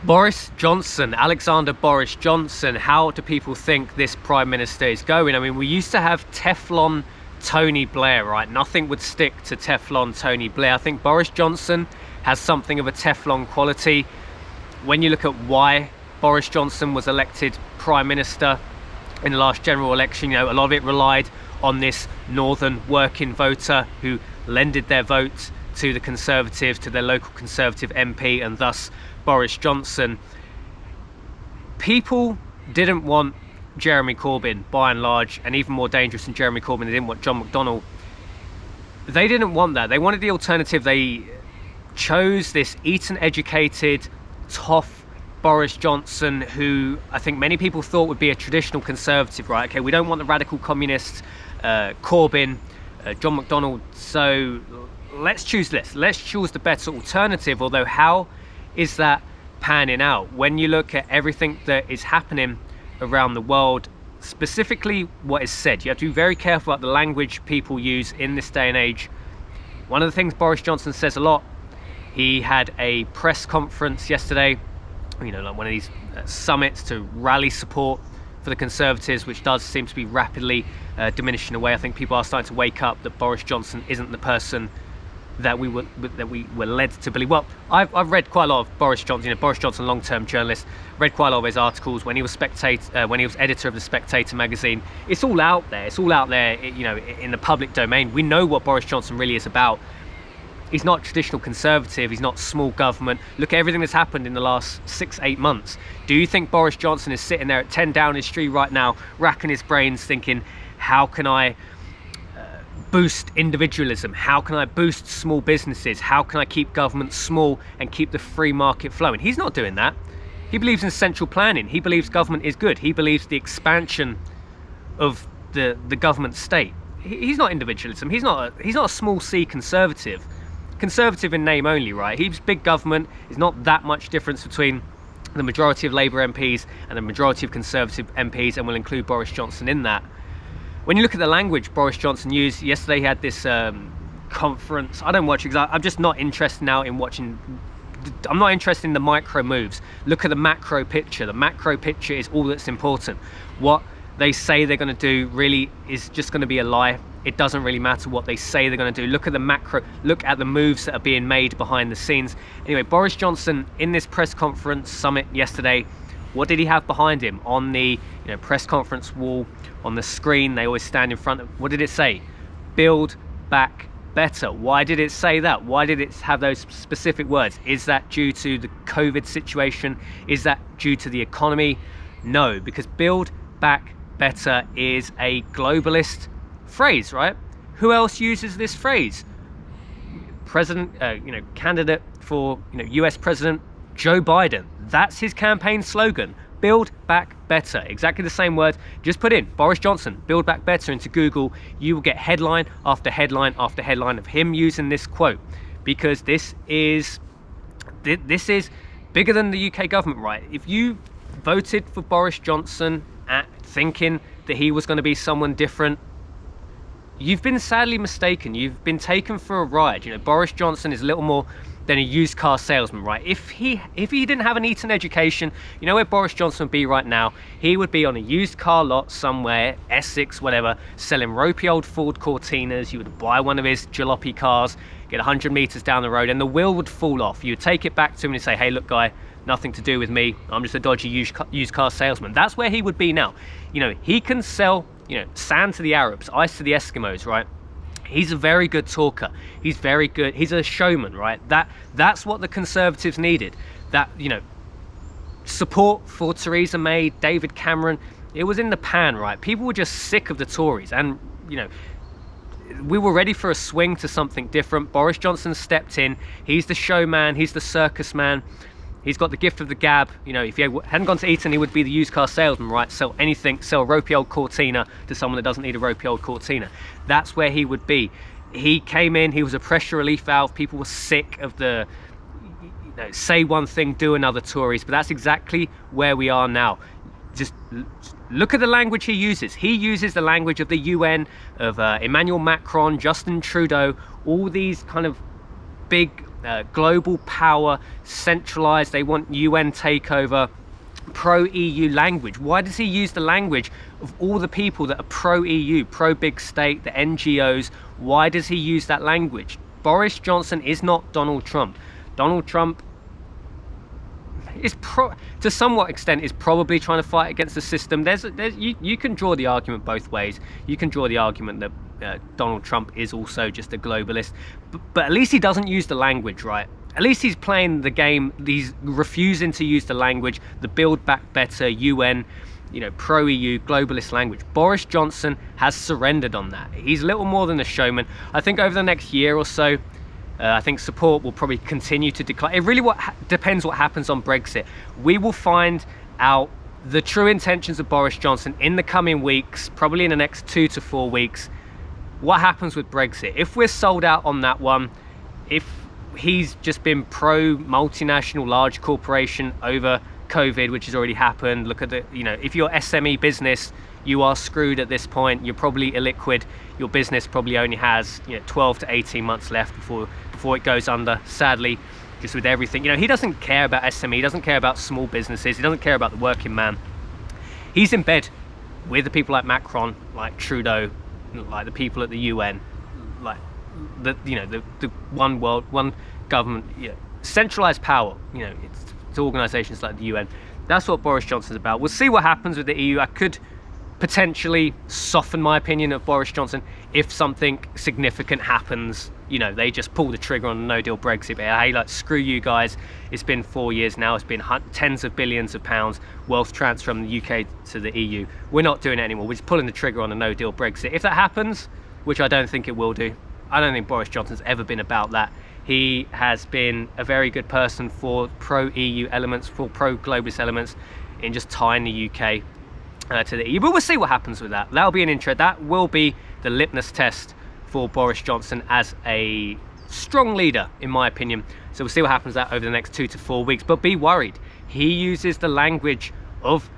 Boris Johnson, Alexander Boris Johnson, how do people think this Prime Minister is going? I mean, we used to have Teflon Tony Blair, right? Nothing would stick to Teflon Tony Blair. I think Boris Johnson has something of a Teflon quality. When you look at why Boris Johnson was elected Prime Minister in the last general election, you know, a lot of it relied on this northern working voter who lended their vote to the Conservatives, to their local Conservative MP, and thus Boris Johnson. People didn't want Jeremy Corbyn, by and large, and even more dangerous than Jeremy Corbyn, they didn't want John McDonnell. They didn't want that. They wanted the alternative. They chose this Eton-educated, tough Boris Johnson, who I think many people thought would be a traditional Conservative, right? Okay, we don't want the radical communist Corbyn, John McDonnell, so let's choose this. Let's choose the better alternative. Although, how is that panning out? When you look at everything that is happening around the world, specifically what is said, you have to be very careful about the language people use in this day and age. One of the things Boris Johnson says a lot, he had a press conference yesterday, you know, like one of these summits to rally support for the Conservatives, which does seem to be rapidly diminishing away. I think people are starting to wake up that Boris Johnson isn't the person that we were led to believe. Well, I've read quite a lot of Boris Johnson. You know, Boris Johnson, long-term journalist, read quite a lot of his articles when he was when he was editor of the Spectator magazine. It's all out there. It's all out there, you know, in the public domain. We know what Boris Johnson really is about. He's not traditional Conservative. He's not small government. Look at everything that's happened in the last 6-8 months. Do you think Boris Johnson is sitting there at 10 Downing Street right now, racking his brains, thinking, how can I boost individualism? How can I boost small businesses? How can I keep government small and keep the free market flowing? He's not doing that. He believes in central planning. He believes government is good. He believes the expansion of the government state. He's not individualism. He's not a small c Conservative. Conservative in name only, right? He's big government. There's not that much difference between the majority of Labour MPs and the majority of Conservative MPs, and we'll include Boris Johnson in that. When you look at the language Boris Johnson used, yesterday he had this conference. I don't watch it because I'm just not interested now in watching. I'm not interested in the micro moves. Look at the macro picture. The macro picture is all that's important. What they say they're going to do really is just going to be a lie. It doesn't really matter what they say they're going to do. Look at the macro, look at the moves that are being made behind the scenes. Anyway, Boris Johnson in this press conference summit yesterday, what did he have behind him on the press conference wall, on the screen? They always stand in front of, what did it say? Build back better. Why did it say that? Why did it have those specific words? Is that due to the COVID situation? Is that due to the economy? No, because build back better is a globalist phrase, right? Who else uses this phrase? Candidate for US President Joe Biden. That's his campaign slogan. Build back better. Exactly the same words. Just put in Boris Johnson, build back better into Google. You will get headline after headline after headline of him using this quote, because this is bigger than the UK government, right? If you voted for Boris Johnson thinking that he was going to be someone different, you've been sadly mistaken. You've been taken for a ride. Boris Johnson is little more than a used car salesman, right? If he didn't have an Eton education, you know where Boris Johnson would be right now? He would be on a used car lot somewhere, Essex, whatever, selling ropey old Ford Cortinas. You would buy one of his jalopy cars, get 100 meters down the road, and the wheel would fall off. You would take it back to him and say, hey, look, guy, nothing to do with me. I'm just a dodgy used car salesman. That's where he would be now. He can sell, sand to the Arabs, ice to the Eskimos, right? He's a very good talker. He's very good. He's a showman, right? That's what the Conservatives needed. That, support for Theresa May, David Cameron, it was in the pan, right? People were just sick of the Tories, and, we were ready for a swing to something different. Boris Johnson stepped in. He's the showman. He's the circus man. He's got the gift of the gab. If he hadn't gone to Eton, he would be the used car salesman, right? Sell anything, sell a ropey old Cortina to someone that doesn't need a ropey old Cortina. That's where he would be. He came in, he was a pressure relief valve. People were sick of the, say one thing, do another Tories. But that's exactly where we are now. Just look at the language he uses. He uses the language of the UN, of Emmanuel Macron, Justin Trudeau, all these kind of big global power, centralized. They want UN takeover, pro-EU language. Why does he use the language of all the people that are pro-EU, pro-big state, the NGOs? Why does he use that language? Boris Johnson is not Donald Trump. Donald Trump is to somewhat extent is probably trying to fight against the system. You can draw the argument both ways. You can draw the argument that Donald Trump is also just a globalist, but at least he doesn't use the language, right? At least he's playing the game. He's refusing to use the language, the Build Back Better, UN, pro-EU, globalist language. Boris Johnson has surrendered on that. He's little more than a showman. I think over the next year or so, I think support will probably continue to decline. It really depends what happens on Brexit. We will find out the true intentions of Boris Johnson in the coming weeks, probably in the next 2 to 4 weeks. What happens with Brexit? If we're sold out on that one, if he's just been pro multinational large corporation over COVID, which has already happened. Look at the, if you're SME business, you are screwed at this point. You're probably illiquid. Your business probably only has 12 to 18 months left before it goes under, sadly, just with everything. He doesn't care about SME, he doesn't care about small businesses, he doesn't care about the working man. He's in bed with the people like Macron, like Trudeau, like the people at the UN, like the one world, one government, centralized power. It's organizations like the UN. That's what Boris Johnson's about. We'll see what happens with the EU. I could potentially soften my opinion of Boris Johnson if something significant happens. They just pull the trigger on a no-deal Brexit. But hey, screw you guys. It's been 4 years now. It's been tens of billions of pounds wealth transfer from the UK to the EU. We're not doing it anymore. We're just pulling the trigger on a no-deal Brexit. If that happens, which I don't think it will do, I don't think Boris Johnson's ever been about that. He has been a very good person for pro-EU elements, for pro-globalist elements, in just tying the UK to the EU. But we'll see what happens with that. That'll be an intro. That will be the litmus test for Boris Johnson as a strong leader, in my opinion. So we'll see what happens with that over the next 2 to 4 weeks. But be worried. He uses the language of...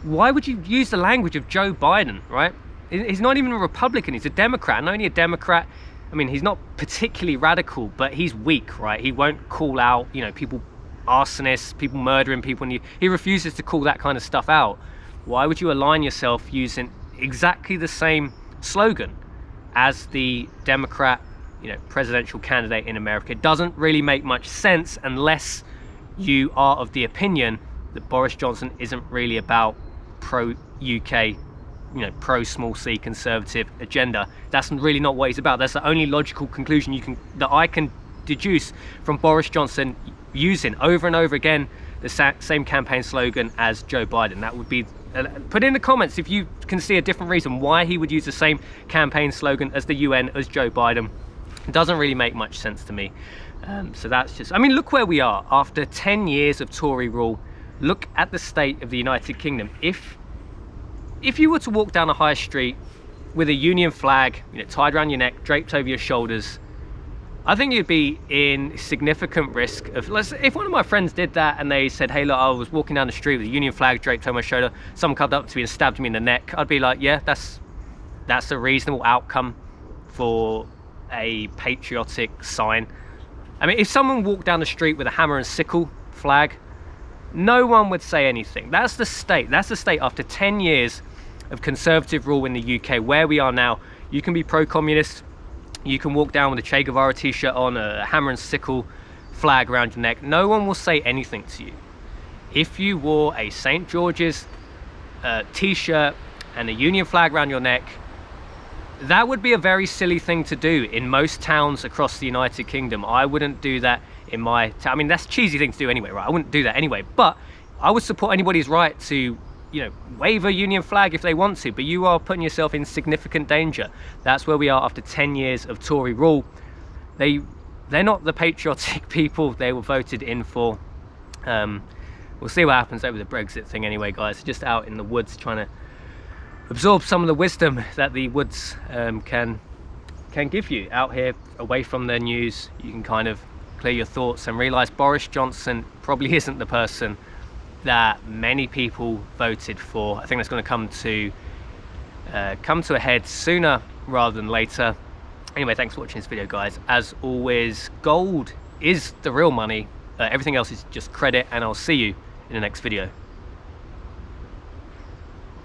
Why would you use the language of Joe Biden, right? He's not even a Republican. He's a Democrat. And only a Democrat... I mean, he's not particularly radical, but he's weak, right? He won't call out, people arsonists, people murdering people. And he refuses to call that kind of stuff out. Why would you align yourself using exactly the same slogan as the Democrat, presidential candidate in America? It doesn't really make much sense unless you are of the opinion that Boris Johnson isn't really about pro-UK, pro-small c conservative agenda. That's really not what he's about. That's the only logical conclusion that I can deduce from Boris Johnson using over and over again the same campaign slogan as Joe Biden. That would be... Put in the comments if you can see a different reason why he would use the same campaign slogan as the UN, as Joe Biden. It doesn't really make much sense to me. So that's just... I mean, look where we are. After 10 years of Tory rule, look at the state of the United Kingdom. If you were to walk down a high street with a Union flag, tied around your neck, draped over your shoulders, I think you'd be in significant risk of... If one of my friends did that and they said, hey, look, I was walking down the street with a Union flag draped over my shoulder, someone come up to me and stabbed me in the neck, I'd be like, yeah, that's a reasonable outcome for a patriotic sign. I mean, if someone walked down the street with a hammer and sickle flag, no one would say anything. That's the state. That's the state after 10 years of conservative rule in the UK, where we are now. You can be pro-communist. You can walk down with a Che Guevara t-shirt on, a hammer and sickle flag around your neck. No one will say anything to you. If you wore a St. George's t-shirt and a Union flag around your neck, that would be a very silly thing to do in most towns across the United Kingdom. I wouldn't do that in my town. I mean, that's a cheesy thing to do anyway, right? I wouldn't do that anyway, but I would support anybody's right to wave a Union flag if they want to, but you are putting yourself in significant danger. That's where we are after 10 years of Tory rule. They're not the patriotic people they were voted in for. We'll see what happens over the Brexit thing anyway, guys. Just out in the woods trying to absorb some of the wisdom that the woods can give you. Out here, away from the news, you can kind of clear your thoughts and realize Boris Johnson probably isn't the person that many people voted for. I think that's going to come to a head sooner rather than later. Anyway, thanks for watching this video, guys. As always, gold is the real money. Everything else is just credit, and I'll see you in the next video.